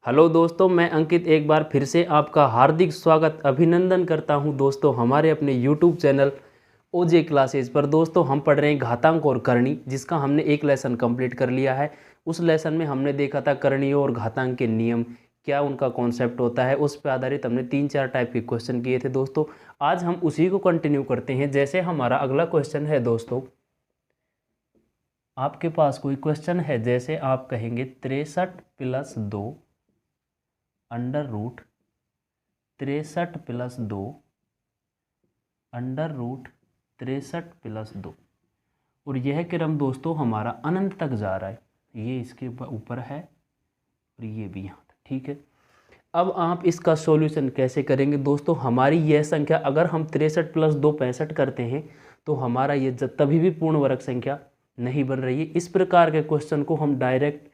Hello दोस्तों, मैं अंकित एक बार फिर से आपका हार्दिक स्वागत अभिनंदन करता हूं दोस्तों हमारे अपने YouTube चैनल ओजे क्लासेस पर। दोस्तों हम पढ़ रहे हैं घातांक और करणी, जिसका हमने एक लेसन कंप्लीट कर लिया है। उस लेसन में हमने देखा था करणीय और घातांक के नियम, क्या उनका कॉन्सेप्ट होता है, उस पर आधारित हमने 3-4 टाइप के क्वेश्चन किए थे दोस्तों। आज हम उसी को कंटिन्यू करते हैं। जैसे हमारा अगला क्वेश्चन है दोस्तों, आपके पास कोई क्वेश्चन है, जैसे आप कहेंगे 63 + 2 अंडर रूट 63 + 2 अंडर रूट 63 + 2, और यह क्रम दोस्तों हमारा अनंत तक जा रहा है। ये इसके ऊपर है और ये भी यहाँ तक, ठीक है। अब आप इसका सॉल्यूशन कैसे करेंगे दोस्तों? हमारी यह संख्या अगर हम 63 + 2 65 करते हैं तो हमारा ये तभी भी पूर्ण वर्ग संख्या नहीं बन रही है। इस प्रकार के क्वेश्चन को हम डायरेक्ट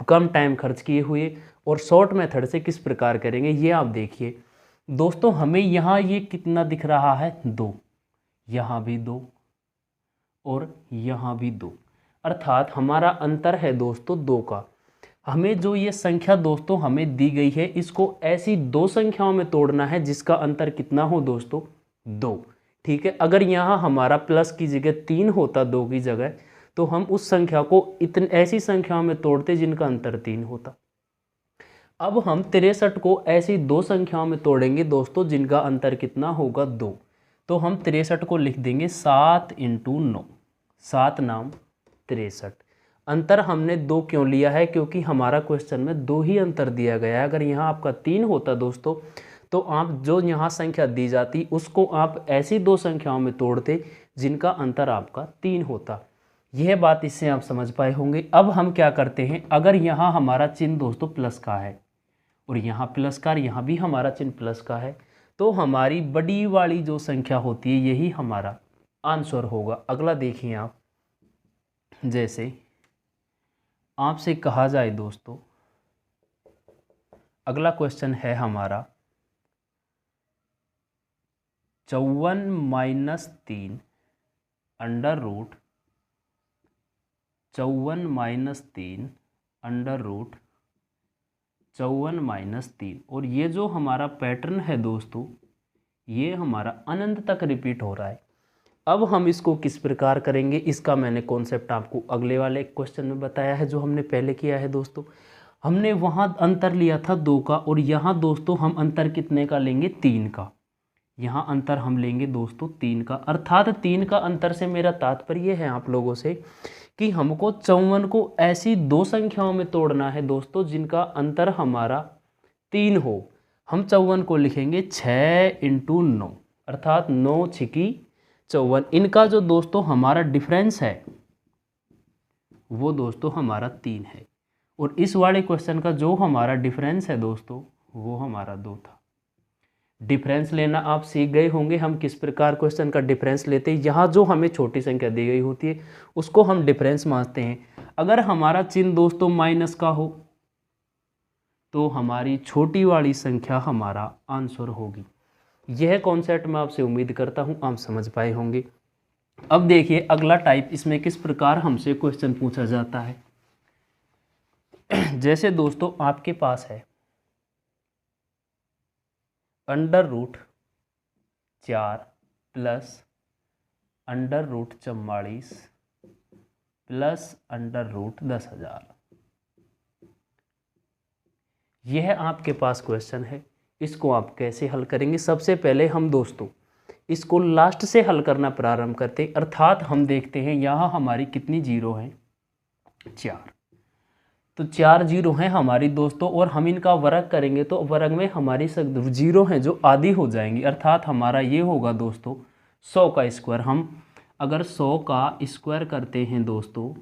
कम टाइम खर्च किए हुए और शॉर्ट मेथड से किस प्रकार करेंगे, ये आप देखिए दोस्तों। हमें यहाँ ये कितना दिख रहा है? 2, यहाँ भी 2 और यहाँ भी 2, अर्थात हमारा अंतर है दोस्तों 2 का। हमें जो ये संख्या दोस्तों हमें दी गई है, इसको ऐसी 2 संख्याओं में तोड़ना है जिसका अंतर कितना हो दोस्तों? 2, ठीक है। अगर यहाँ हमारा प्लस की जगह 3 होता 2 की जगह, तो हम उस संख्या को ऐसी संख्याओं में तोड़ते जिनका अंतर 3 होता। अब हम 63 को ऐसी 2 संख्याओं में तोड़ेंगे दोस्तों जिनका अंतर कितना होगा? 2। तो हम 63 को लिख देंगे 7 × 9, 7 नाम 63। अंतर हमने 2 क्यों लिया है? क्योंकि हमारा क्वेश्चन में 2 ही अंतर दिया गया है। अगर यहाँ आपका 3 होता दोस्तों, तो आप जो यहाँ संख्या दी जाती उसको आप ऐसी 2 संख्याओं में तोड़ते जिनका अंतर आपका 3 होता। यह बात इससे आप समझ पाए होंगे। अब हम क्या करते हैं, अगर यहाँ हमारा चिन्ह दोस्तों प्लस का है और यहाँ प्लस का, यहाँ भी हमारा चिन्ह प्लस का है, तो हमारी बड़ी वाली जो संख्या होती है यही हमारा आंसर होगा। अगला देखिए आप, जैसे आपसे कहा जाए दोस्तों, अगला क्वेश्चन है हमारा 54 - 3 अंडर रूट 54 - 3 अंडर रूट 54 - 3, और ये जो हमारा पैटर्न है दोस्तों, ये हमारा अनंत तक रिपीट हो रहा है। अब हम इसको किस प्रकार करेंगे, इसका मैंने कॉन्सेप्ट आपको अगले वाले क्वेश्चन में बताया है जो हमने पहले किया है दोस्तों। हमने वहाँ अंतर लिया था 2 का, और यहाँ दोस्तों हम अंतर कितने का लेंगे? 3 का। यहाँ अंतर हम लेंगे दोस्तों 3 का, अर्थात 3 का अंतर से मेरा तात्पर्य है आप लोगों से कि हमको 54 को ऐसी 2 संख्याओं में तोड़ना है दोस्तों जिनका अंतर हमारा 3 हो। हम 54 को लिखेंगे 6 × 9, अर्थात 9 × 6 = 54। इनका जो दोस्तों हमारा डिफरेंस है वो दोस्तों हमारा 3 है, और इस वाले क्वेश्चन का जो हमारा डिफरेंस है दोस्तों वो हमारा 2 था। डिफरेंस लेना आप सीख गए होंगे, हम किस प्रकार क्वेश्चन का डिफरेंस लेते हैं। यहाँ जो हमें छोटी संख्या दी गई होती है उसको हम डिफरेंस मानते हैं। अगर हमारा चिन्ह दोस्तों माइनस का हो तो हमारी छोटी वाली संख्या हमारा आंसर होगी। यह कॉन्सेप्ट मैं आपसे उम्मीद करता हूँ आप समझ पाए होंगे। अब देखिए अगला टाइप, इसमें किस प्रकार हमसे क्वेश्चन पूछा जाता है। जैसे दोस्तों आपके पास है under root 4 plus under root 44 plus under root 10,000। यह आपके पास क्वेश्चन है। इसको आप कैसे हल करेंगे? सबसे पहले हम दोस्तों इसको लास्ट से हल करना प्रारंभ करते हैं, अर्थात हम देखते हैं यहाँ हमारी कितनी जीरो हैं? 4। तो 4 जीरो हैं हमारी दोस्तों, और हम इनका वर्ग करेंगे तो वर्ग में हमारी जीरो हैं जो आधी हो जाएंगी, अर्थात हमारा ये होगा दोस्तों 100 का स्क्वायर। हम अगर 100 का स्क्वायर करते हैं दोस्तों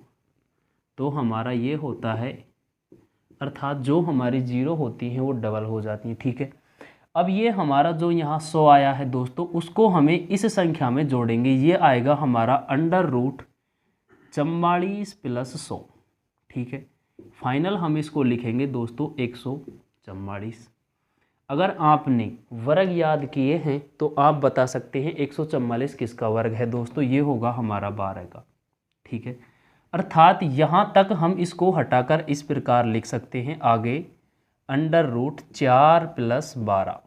तो हमारा ये होता है, अर्थात जो हमारी जीरो होती हैं वो डबल हो जाती हैं, ठीक है। अब ये हमारा जो यहाँ 100 आया है दोस्तों, उसको हमें इस संख्या में जोड़ेंगे। ये आएगा हमारा अंडर रूट 44 + 100, ठीक है। फाइनल हम इसको लिखेंगे दोस्तों 144। अगर आपने वर्ग याद किए हैं तो आप बता सकते हैं 144 किसका वर्ग है दोस्तों? ये होगा हमारा 12 का, ठीक है। अर्थात यहाँ तक हम इसको हटाकर इस प्रकार लिख सकते हैं, आगे अंडर रूट 4 + 12।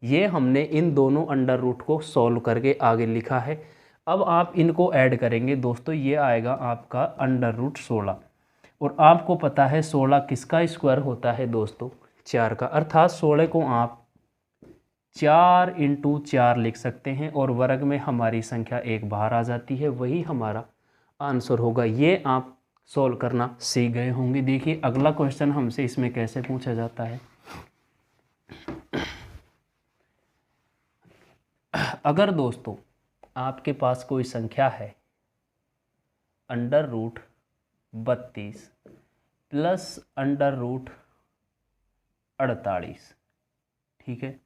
ये हमने इन दोनों अंडर रूट को सॉल्व करके आगे लिखा है। अब आप इनको ऐड करेंगे दोस्तों, ये आएगा आपका अंडर रूट 16। और आपको पता है 16 किसका स्क्वायर होता है दोस्तों? 4 का। अर्थात 16 को आप 4 × 4 लिख सकते हैं और वर्ग में हमारी संख्या एक बाहर आ जाती है, वही हमारा आंसर होगा। ये आप सॉल्व करना सीख गए होंगे। देखिए अगला क्वेश्चन हमसे इसमें कैसे पूछा जाता है। अगर दोस्तों आपके पास कोई संख्या है under root 32 plus under root 48, ठीक है,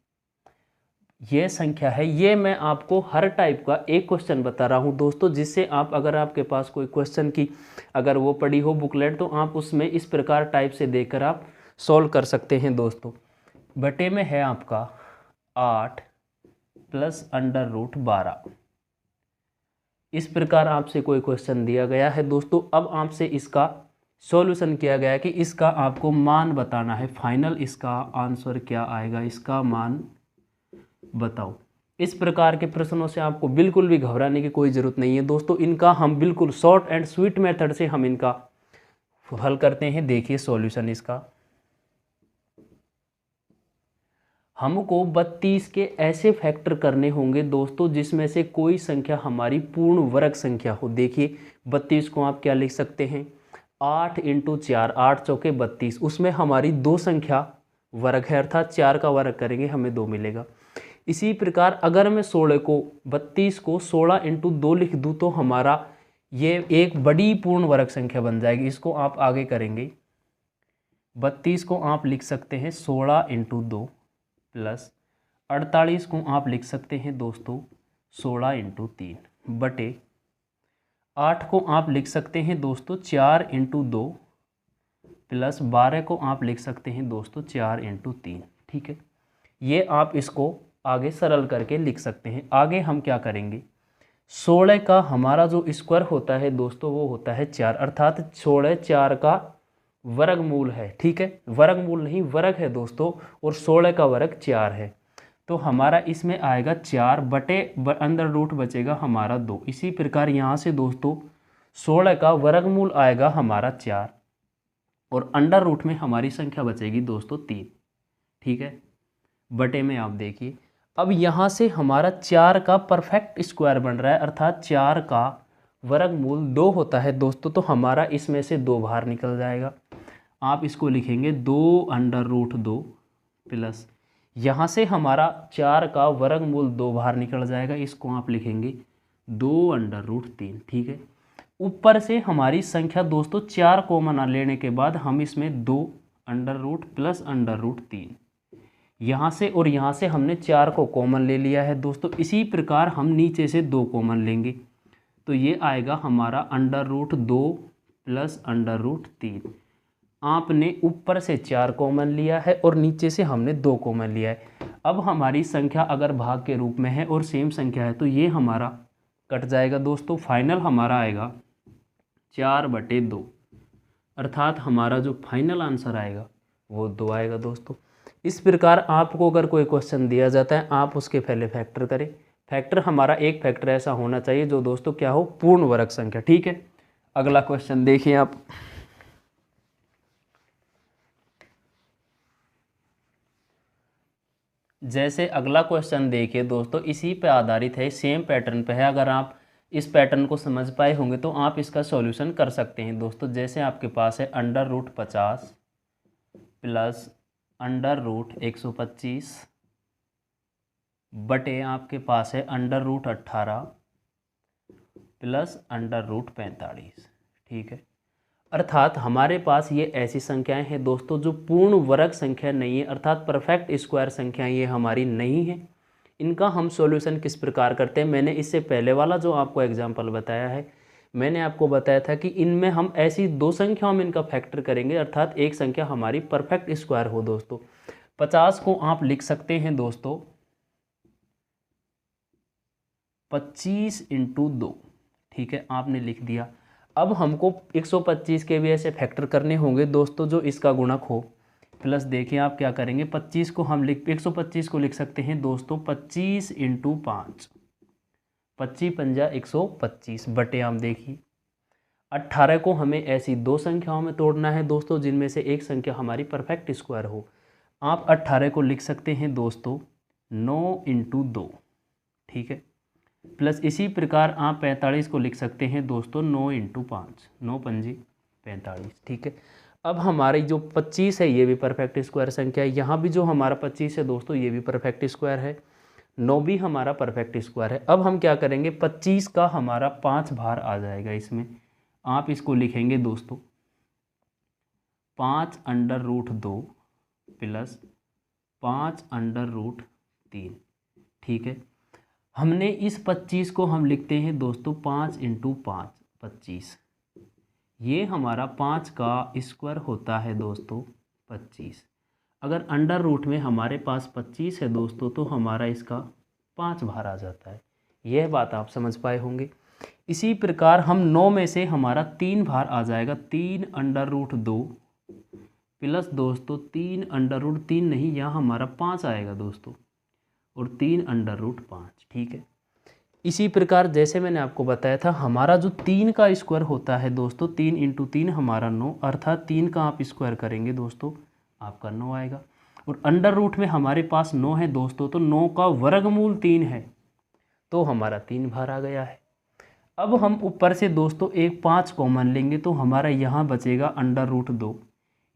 ये संख्या है। ये मैं आपको हर टाइप का एक क्वेश्चन बता रहा हूँ दोस्तों, जिससे आप अगर आपके पास कोई क्वेश्चन की अगर वो पड़ी हो बुकलेट, तो आप उसमें इस प्रकार टाइप से देकर आप सॉल्व कर सकते हैं दोस्तों। बटे में है आपका 8 प्लस अंडर रूट 12। इस प्रकार आपसे कोई क्वेश्चन दिया गया है दोस्तों। अब आपसे इसका सॉल्यूशन किया गया है कि इसका आपको मान बताना है। फाइनल इसका आंसर क्या आएगा, इसका मान बताओ। इस प्रकार के प्रश्नों से आपको बिल्कुल भी घबराने की कोई ज़रूरत नहीं है दोस्तों। इनका हम बिल्कुल शॉर्ट एंड स्वीट मेथड से हम इनका हल करते हैं। देखिए सॉल्यूशन इसका, हमको 32 के ऐसे फैक्टर करने होंगे दोस्तों जिसमें से कोई संख्या हमारी पूर्ण वर्ग संख्या हो। देखिए 32 को आप क्या लिख सकते हैं, 8 × 4, 8 चौके 32, उसमें हमारी दो संख्या वर्ग है, अर्थात 4 का वर्ग करेंगे हमें 2 मिलेगा। इसी प्रकार अगर मैं 32 को 16 × 2 लिख दूँ तो हमारा ये एक बड़ी पूर्ण वर्ग संख्या बन जाएगी। इसको आप आगे करेंगे, 32 को आप लिख सकते हैं 16 × 2 प्लस 48 को आप लिख सकते हैं दोस्तों 16 × 3 बटे 8 को आप लिख सकते हैं दोस्तों 4 × 2 प्लस 12 को आप लिख सकते हैं दोस्तों 4 × 3, ठीक है। ये आप इसको आगे सरल करके लिख सकते हैं। आगे हम क्या करेंगे, 16 का हमारा जो स्क्वायर होता है दोस्तों वो होता है 4, अर्थात 16 4 का वर्गमूल है, ठीक है। वर्गमूल नहीं वर्ग है दोस्तों, और 16 का वर्ग 4 है। तो हमारा इसमें आएगा 4 बटे अंदर रूट बचेगा हमारा 2। इसी प्रकार यहाँ से दोस्तों 16 का वर्गमूल आएगा हमारा 4 और अंडर रूट में हमारी संख्या बचेगी दोस्तों 3, ठीक है। बटे में आप देखिए अब यहाँ से हमारा 4 का परफेक्ट स्क्वायर बन रहा है, अर्थात 4 का वर्गमूल 2 होता है दोस्तों। तो हमारा इसमें से 2 बाहर निकल जाएगा। आप इसको लिखेंगे 2 अंडर रूट 2 प्लस यहाँ से हमारा 4 का वर्गमूल 2 बाहर निकल जाएगा, इसको आप लिखेंगे 2 अंडर रूट 3, ठीक है। ऊपर से हमारी संख्या दोस्तों 4 कॉमन लेने के बाद हम इसमें 2 under root plus under root 3, यहाँ से और यहाँ से हमने 4 को कॉमन ले लिया है दोस्तों। इसी प्रकार हम नीचे से 2 कॉमन लेंगे तो ये आएगा हमारा under root 2 plus under root 3। आपने ऊपर से 4 कॉमन लिया है और नीचे से हमने 2 कॉमन लिया है। अब हमारी संख्या अगर भाग के रूप में है और सेम संख्या है तो ये हमारा कट जाएगा दोस्तों। फाइनल हमारा आएगा 4/2, अर्थात हमारा जो फाइनल आंसर आएगा वो 2 आएगा दोस्तों। इस प्रकार आपको अगर कोई क्वेश्चन दिया जाता है आप उसके पहले फैक्टर करें। फैक्टर हमारा एक फैक्टर ऐसा होना चाहिए जो दोस्तों क्या हो, पूर्ण वर्ग संख्या, ठीक है। अगला क्वेश्चन देखिए आप, जैसे अगला क्वेश्चन देखिए दोस्तों, इसी पे आधारित है, सेम पैटर्न पे है। अगर आप इस पैटर्न को समझ पाए होंगे तो आप इसका सॉल्यूशन कर सकते हैं दोस्तों। जैसे आपके पास है under root 50 plus under root 125 बटे आपके पास है under root 18 plus under root 45, ठीक है। अर्थात हमारे पास ये ऐसी संख्याएं हैं दोस्तों जो पूर्ण वर्ग संख्या नहीं है, अर्थात परफेक्ट स्क्वायर संख्याएं ये हमारी नहीं है। इनका हम सॉल्यूशन किस प्रकार करते हैं, मैंने इससे पहले वाला जो आपको एग्जांपल बताया है, मैंने आपको बताया था कि इनमें हम ऐसी 2 संख्याओं में इनका फैक्टर करेंगे, अर्थात एक संख्या हमारी परफेक्ट स्क्वायर हो दोस्तों। 50 को आप लिख सकते हैं दोस्तों 25 × 2, ठीक है, आपने लिख दिया। अब हमको 125 के भी ऐसे फैक्टर करने होंगे दोस्तों जो इसका गुणक हो। प्लस देखिए आप क्या करेंगे, 25 को हम 125 को लिख सकते हैं दोस्तों 25 इंटू 5, 25 पंजा 125 बटे हम देखिए 18 को हमें ऐसी दो संख्याओं में तोड़ना है दोस्तों जिनमें से एक संख्या हमारी परफेक्ट स्क्वायर हो। आप 18 को लिख सकते हैं दोस्तों 9 इंटू 2, ठीक है। प्लस इसी प्रकार आप 45 को लिख सकते हैं दोस्तों 9 इंटू 5, 9 पंजी 45, ठीक है। अब हमारी जो 25 है ये भी परफेक्ट स्क्वायर संख्या है, यहाँ भी जो हमारा 25 है दोस्तों ये भी परफेक्ट स्क्वायर है, 9 भी हमारा परफेक्ट स्क्वायर है। अब हम क्या करेंगे, 25 का हमारा 5 भार आ जाएगा इसमें, आप इसको लिखेंगे दोस्तों 5√2 प्लस 5√3, ठीक है। हमने इस 25 को हम लिखते हैं दोस्तों 5 इंटू 5 25, ये हमारा 5 का स्क्वायर होता है दोस्तों 25। अगर अंडर रूट में हमारे पास 25 है दोस्तों तो हमारा इसका 5 भार आ जाता है, यह बात आप समझ पाए होंगे। इसी प्रकार हम 9 में से हमारा 3 भार आ जाएगा, 3√2 प्लस दोस्तों 3√3 नहीं, यहाँ हमारा 5 आएगा दोस्तों और 3√5, ठीक है। इसी प्रकार जैसे मैंने आपको बताया था हमारा जो 3 का स्क्वायर होता है दोस्तों 3 इंटू 3 हमारा 9, अर्थात 3 का आप स्क्वायर करेंगे दोस्तों आपका 9 आएगा। और अंडर रूट में हमारे पास 9 है दोस्तों, तो 9 का वर्गमूल 3 है तो हमारा 3 भार आ गया है। अब हम ऊपर से दोस्तों एक 5 कॉमन लेंगे तो हमारा यहाँ बचेगा अंडर रूट 2,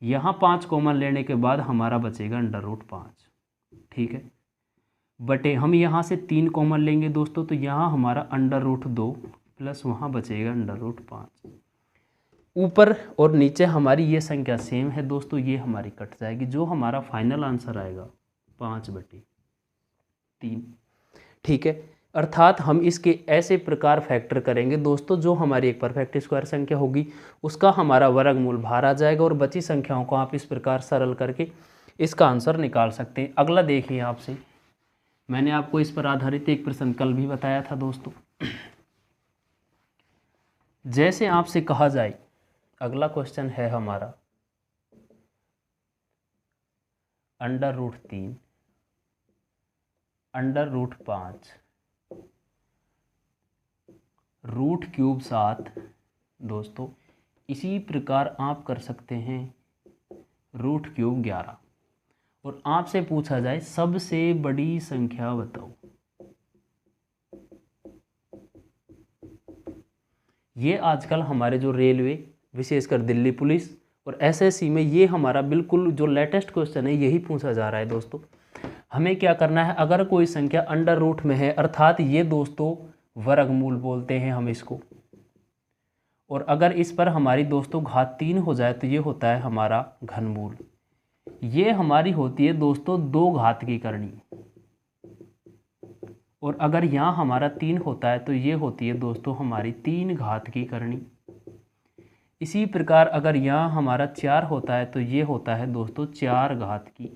यहाँ 5 कॉमन लेने के बाद हमारा बचेगा अंडर रूट 5, ठीक है। बटे हम यहाँ से 3 कॉमन लेंगे दोस्तों तो यहाँ हमारा अंडर रूट 2 प्लस वहाँ बचेगा अंडर रूट 5। ऊपर और नीचे हमारी ये संख्या सेम है दोस्तों, ये हमारी कट जाएगी, जो हमारा फाइनल आंसर आएगा 5/3, ठीक है। अर्थात हम इसके ऐसे प्रकार फैक्टर करेंगे दोस्तों, जो हमारी एक परफेक्ट स्क्वायर संख्या होगी उसका हमारा वर्गमूल भार आ जाएगा और बची संख्याओं को आप इस प्रकार सरल करके इसका आंसर निकाल सकते हैं। अगला देखिए आपसे, मैंने आपको इस पर आधारित एक प्रश्न कल भी बताया था दोस्तों। जैसे आपसे कहा जाए, अगला क्वेश्चन है हमारा अंडर रूट 3, अंडर रूट 5, √3 दोस्तों। इसी प्रकार आप कर सकते हैं √3 11, और आपसे पूछा जाए सबसे बड़ी संख्या बताओ। ये आजकल हमारे जो रेलवे, विशेषकर दिल्ली पुलिस और एसएससी में ये हमारा बिल्कुल जो लेटेस्ट क्वेश्चन है यही पूछा जा रहा है दोस्तों। हमें क्या करना है, अगर कोई संख्या अंडर रूट में है अर्थात ये दोस्तों वर्गमूल बोलते हैं हम इसको, और अगर इस पर हमारी दोस्तों घात 3 हो जाए तो ये होता है हमारा घनमूल। ये हमारी होती है दोस्तों 2 घात की करनी, और अगर यहाँ हमारा 3 होता है तो ये होती है दोस्तों हमारी 3 घात की करनी। इसी प्रकार अगर यहाँ हमारा 4 होता है तो ये होता है दोस्तों 4 घात की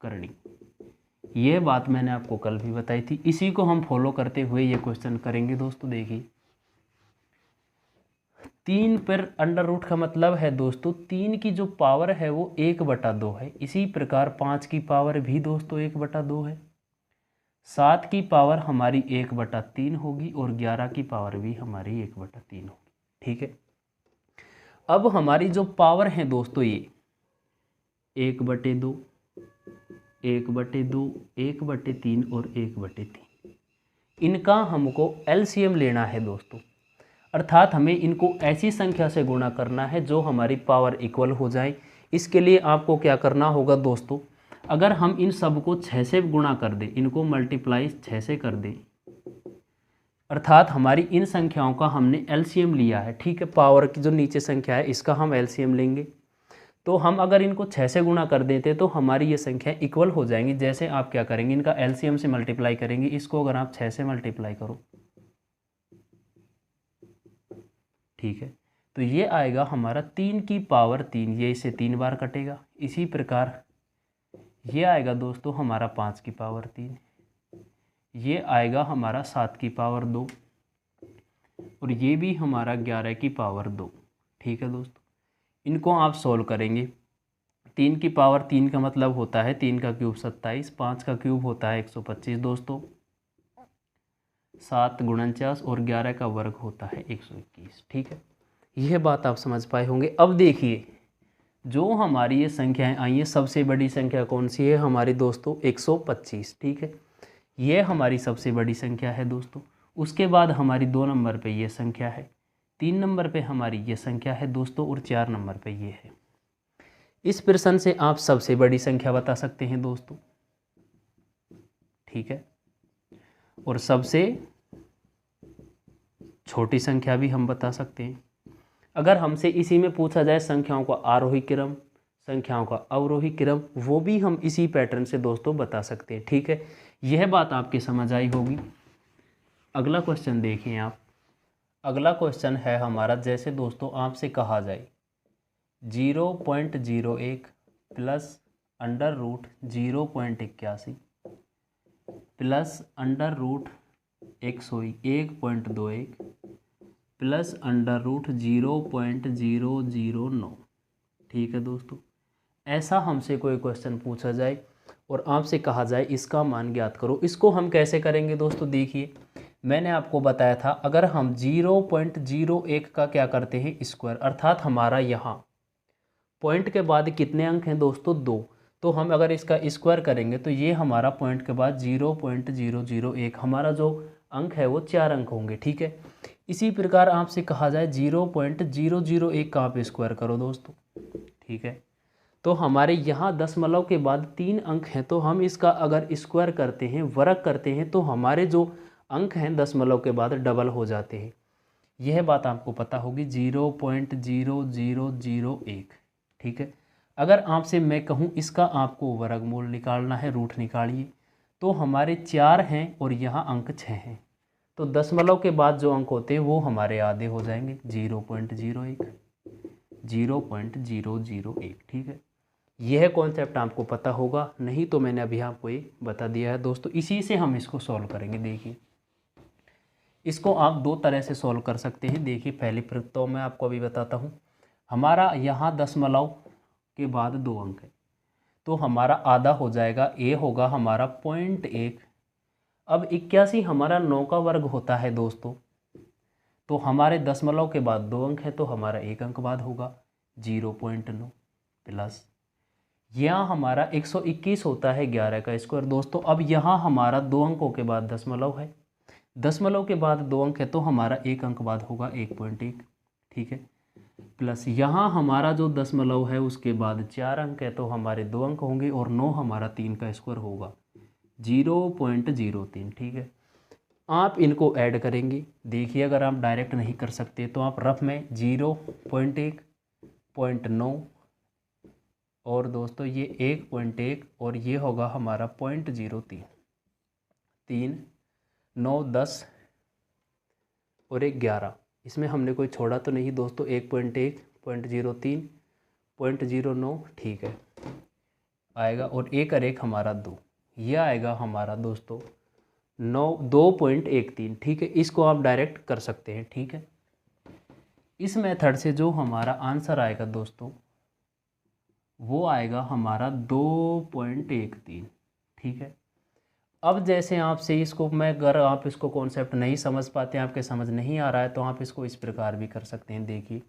करनी। ये बात मैंने आपको कल भी बताई थी, इसी को हम फॉलो करते हुए ये क्वेश्चन करेंगे दोस्तों। देखिए 3 पर अंडर रूट का मतलब है दोस्तों 3 की जो पावर है वो 1/2 है। इसी प्रकार 5 की पावर भी दोस्तों 1/2 है, 7 की पावर हमारी 1/3 होगी और 11 की पावर भी हमारी 1/3 होगी, ठीक है। अब हमारी जो पावर है दोस्तों ये 1/2, 1/2, 1/3 और 1/3, इनका हमको एलसीएम लेना है दोस्तों। अर्थात हमें इनको ऐसी संख्या से गुणा करना है जो हमारी पावर इक्वल हो जाए। इसके लिए आपको क्या करना होगा दोस्तों, अगर हम इन सब को 6 से गुणा कर दें, इनको मल्टीप्लाई 6 से कर दें, अर्थात हमारी इन संख्याओं का हमने एलसीएम लिया है, ठीक है। पावर की जो नीचे संख्या है इसका हम एलसीएम लेंगे, तो हम अगर इनको 6 से गुणा कर देते तो हमारी ये संख्या इक्वल हो जाएंगी। जैसे आप क्या करेंगे, इनका एलसीएम से मल्टीप्लाई करेंगे, इसको अगर आप 6 से मल्टीप्लाई करो, ठीक है, तो ये आएगा हमारा 3 की पावर 3, ये इसे 3 बार कटेगा। इसी प्रकार ये आएगा दोस्तों हमारा 5 की पावर 3, ये आएगा हमारा 7 की पावर 2 और ये भी हमारा 11 की पावर 2, ठीक है दोस्तों। इनको आप सॉल्व करेंगे 3 की पावर 3 का मतलब होता है 3 का क्यूब 27, 5 का क्यूब होता है 125 दोस्तों, 7 49 और 11 का वर्ग होता है 121। ठीक है, यह बात आप समझ पाए होंगे। अब देखिए जो हमारी ये संख्याएं आई हैं, सबसे बड़ी संख्या कौन सी है हमारी दोस्तों? 125। ठीक है, ये हमारी सबसे बड़ी संख्या है दोस्तों। उसके बाद हमारी 2 नंबर पे ये संख्या है, 3 नंबर पे हमारी ये संख्या है दोस्तों, और 4 नंबर पे ये है। इस प्रश्न से आप सबसे बड़ी संख्या बता सकते हैं दोस्तों। ठीक है, और सबसे छोटी संख्या भी हम बता सकते हैं। अगर हमसे इसी में पूछा जाए संख्याओं का आरोही क्रम, संख्याओं का अवरोही क्रम, वो भी हम इसी पैटर्न से दोस्तों बता सकते हैं। ठीक है, यह बात आपकी समझ आई होगी। अगला क्वेश्चन देखिए आप। अगला क्वेश्चन है हमारा, जैसे दोस्तों आपसे कहा जाए 0.01 plus under root 0.81 plus under root 101.21 plus under root 0.009। ठीक है दोस्तों, ऐसा हमसे कोई क्वेश्चन पूछा जाए और आपसे कहा जाए इसका मान ज्ञात करो। इसको हम कैसे करेंगे दोस्तों? देखिए मैंने आपको बताया था, अगर हम 0.01 का क्या करते हैं स्क्वायर, अर्थात हमारा यहाँ पॉइंट के बाद कितने अंक हैं दोस्तों? 2। तो हम अगर इसका स्क्वायर करेंगे तो ये हमारा पॉइंट के बाद 0.001 हमारा जो अंक है वो 4 अंक होंगे। ठीक है, इसी प्रकार आपसे कहा जाए 0.001 का आप स्क्वायर करो दोस्तों। ठीक है, तो हमारे यहाँ दशमलव के बाद 3 अंक हैं, तो हम इसका अगर स्क्वायर करते हैं, वर्ग करते हैं, तो हमारे जो अंक हैं दशमलव के बाद डबल हो जाते हैं। यह बात आपको पता होगी, 0.0001। ठीक है, अगर आपसे मैं कहूँ इसका आपको वर्गमूल निकालना है, रूट निकालिए, तो हमारे 4 हैं और यहाँ अंक 6 हैं, तो दशमलव के बाद जो अंक होते हैं वो हमारे आधे हो जाएंगे, 0.001। ठीक है, यह कॉन्सेप्ट आपको पता होगा, नहीं तो मैंने अभी आपको ये बता दिया है दोस्तों। इसी से हम इसको सॉल्व करेंगे। देखिए इसको आप 2 तरह से सॉल्व कर सकते हैं। देखिए पहली तो मैं आपको अभी बताता हूँ। हमारा यहाँ दशमलव के बाद 2 अंक है, तो हमारा आधा हो जाएगा, ए होगा हमारा 0.1। अब 81 हमारा 9 का वर्ग होता है दोस्तों, तो हमारे दशमलव के बाद 2 अंक है, तो हमारा 1 अंक बाद होगा 0.9 प्लस यहाँ हमारा 121 होता है 11 का स्क्वायर दोस्तों। अब यहाँ हमारा 2 अंकों के बाद दशमलव है, दशमलव के बाद 2 अंक है, तो हमारा 1 अंक बाद होगा 1.1। ठीक है, प्लस यहाँ हमारा जो दशमलव है उसके बाद 4 अंक है, तो हमारे 2 अंक होंगे, और 9 हमारा 3 का स्क्वायर होगा 0.03। ठीक है, आप इनको ऐड करेंगे। देखिए अगर आप डायरेक्ट नहीं कर सकते तो आप रफ में 0.1, 0.9 और दोस्तों ये 1.1 और ये होगा हमारा 0.03, 3, 9, 10 और 1, 11। इसमें हमने कोई छोड़ा तो नहीं दोस्तों। 1.1, 0.03, 0.09 ठीक है आएगा, और 1 और 1 हमारा 2, यह आएगा हमारा दोस्तों 2.13। ठीक है, इसको आप डायरेक्ट कर सकते हैं। ठीक है, इस मेथड से जो हमारा आंसर आएगा दोस्तों वो आएगा हमारा 2.13। ठीक है, अब जैसे आपसे इसको मैं, अगर आप इसको कॉन्सेप्ट नहीं समझ पाते, आपके समझ नहीं आ रहा है, तो आप इसको इस प्रकार भी कर सकते हैं। देखिए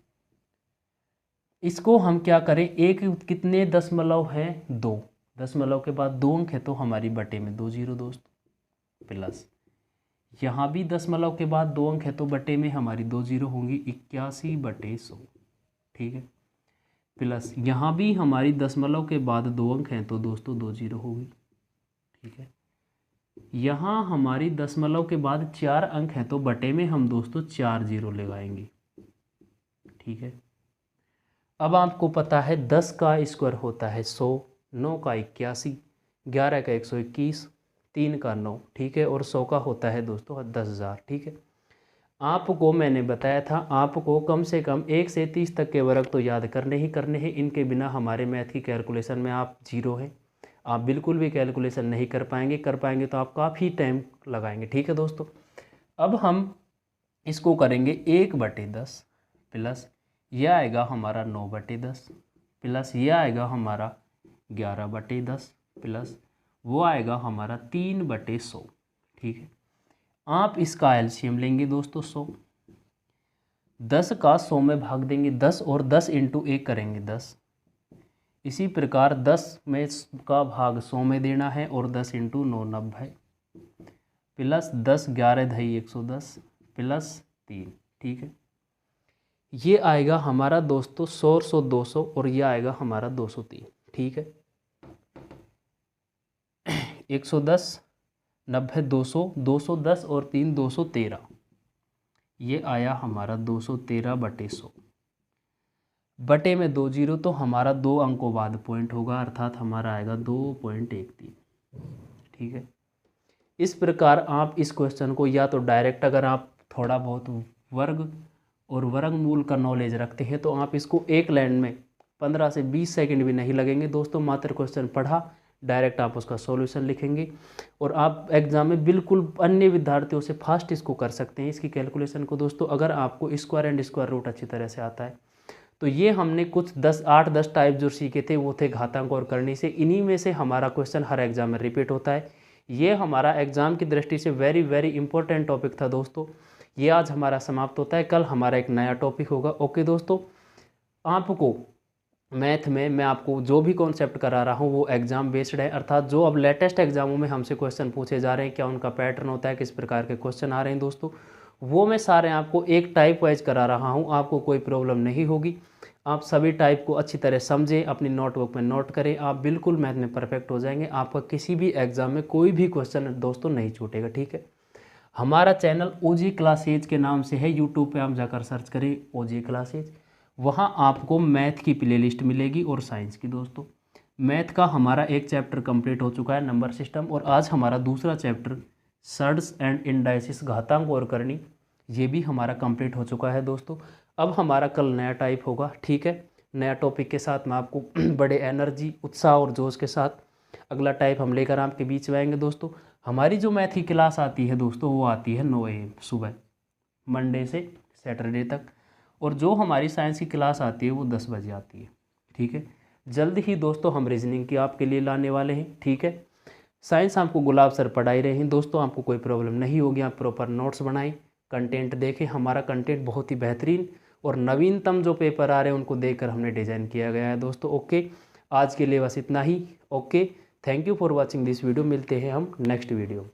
इसको हम क्या करें, एक कितने दशमलव है? 2, दशमलव के बाद 2 अंक है, तो हमारी बटे में 2 जीरो दोस्तों, प्लस यहाँ भी दशमलव के बाद 2 अंक है, तो बटे में हमारी 2 जीरो होंगी, 81/100। ठीक है, प्लस यहाँ भी हमारी दशमलव के बाद 2 अंक हैं, तो दोस्तों 2 जीरो होगी। ठीक है, यहाँ हमारी दशमलव के बाद 4 अंक हैं, तो बटे में हम दोस्तों 4 जीरो लगाएंगे। ठीक है, अब आपको पता है 10 का स्क्वायर होता है 100, 9 का 81, 11 का 121, 3 का 9। ठीक है, और 100 का होता है दोस्तों 10,000। ठीक है, आपको मैंने बताया था आपको कम से कम 1 से 30 तक के वर्ग तो याद करने ही करने हैं। इनके बिना हमारे मैथ की कैलकुलेशन में आप जीरो हैं, आप बिल्कुल भी कैलकुलेशन नहीं कर पाएंगे तो आप काफ़ी टाइम लगाएंगे। ठीक है दोस्तों, अब हम इसको करेंगे 1/10 प्लस यह आएगा हमारा 9/10 प्लस ये आएगा हमारा 11/10 प्लस वो आएगा हमारा 3/100। ठीक है, आप इसका एलसीएम लेंगे दोस्तों 100, 10 का 100 में भाग देंगे 10 और 10 इंटू 1 करेंगे 10। इसी प्रकार 10 में का भाग 100 में देना है और 10 इंटू 9 90 प्लस 10 11 दही 110 प्लस 3। ठीक है, ये आएगा हमारा दोस्तों 100 100 200 और ये आएगा हमारा 203। ठीक है, 110 90 200 210 और 3 213, ये आया हमारा 213/100। बटे में 2 जीरो तो हमारा 2 अंकों बाद पॉइंट होगा, अर्थात हमारा आएगा 2.13। ठीक है, इस प्रकार आप इस क्वेश्चन को या तो डायरेक्ट, अगर आप थोड़ा बहुत वर्ग और वर्गमूल का नॉलेज रखते हैं तो आप इसको एक लाइन में 15 से 20 सेकंड भी नहीं लगेंगे दोस्तों, मात्र क्वेश्चन पढ़ा डायरेक्ट आप उसका सॉल्यूशन लिखेंगे और आप एग्जाम में बिल्कुल अन्य विद्यार्थियों से फास्ट इसको कर सकते हैं इसकी कैलकुलेशन को दोस्तों, अगर आपको स्क्वायर एंड स्क्वायर रूट अच्छी तरह से आता है। तो ये हमने कुछ 8-10 टाइप जो सीखे थे वो थे घातांक और करनी से, इन्हीं में से हमारा क्वेश्चन हर एग्जाम में रिपीट होता है। ये हमारा एग्जाम की दृष्टि से वेरी वेरी इंपॉर्टेंट टॉपिक था दोस्तों। ये आज हमारा समाप्त होता है, कल हमारा एक नया टॉपिक होगा। ओके दोस्तों, आपको मैथ में मैं आपको जो भी कॉन्सेप्ट करा रहा हूँ वो एग्ज़ाम बेस्ड है, अर्थात जो अब लेटेस्ट एग्जामों में हमसे क्वेश्चन पूछे जा रहे हैं, क्या उनका पैटर्न होता है, किस प्रकार के क्वेश्चन आ रहे हैं दोस्तों, वो मैं सारे आपको एक टाइप वाइज करा रहा हूँ। आपको कोई प्रॉब्लम नहीं होगी, आप सभी टाइप को अच्छी तरह समझें, अपनी नोटबुक में नोट करें, आप बिल्कुल मैथ में परफेक्ट हो जाएंगे। आपका किसी भी एग्ज़ाम में कोई भी क्वेश्चन दोस्तों नहीं छूटेगा। ठीक है, हमारा चैनल ओजे क्लासेज के नाम से है, यूट्यूब पे आप जाकर सर्च करें ओजे क्लासेज, वहाँ आपको मैथ की प्लेलिस्ट मिलेगी और साइंस की दोस्तों। मैथ का हमारा एक चैप्टर कंप्लीट हो चुका है नंबर सिस्टम, और आज हमारा दूसरा चैप्टर सर्ड्स एंड इंडाइसिस घातांक और करनी, ये भी हमारा कंप्लीट हो चुका है दोस्तों। अब हमारा कल नया टाइप होगा। ठीक है, नया टॉपिक के साथ मैं आपको बड़े एनर्जी उत्साह और जोश के साथ अगला टाइप हम लेकर आपके बीच में आएंगे दोस्तों। हमारी जो मैथ की क्लास आती है दोस्तों वो आती है 9 AM सुबह, मंडे से सैटरडे तक, और जो हमारी साइंस की क्लास आती है वो 10 बजे आती है। ठीक है, जल्द ही दोस्तों हम रीजनिंग की आपके लिए लाने वाले हैं। ठीक है, साइंस आपको गुलाब सर पढ़ाई रहे हैं दोस्तों, आपको कोई प्रॉब्लम नहीं होगी, आप प्रॉपर नोट्स बनाएं, कंटेंट देखें। हमारा कंटेंट बहुत ही बेहतरीन और नवीनतम जो पेपर आ रहे हैं उनको देखकर हमने डिज़ाइन किया गया है दोस्तों। ओके, आज के लिए बस इतना ही। Okay, thank you for watching this video, मिलते हैं हम नेक्स्ट वीडियो।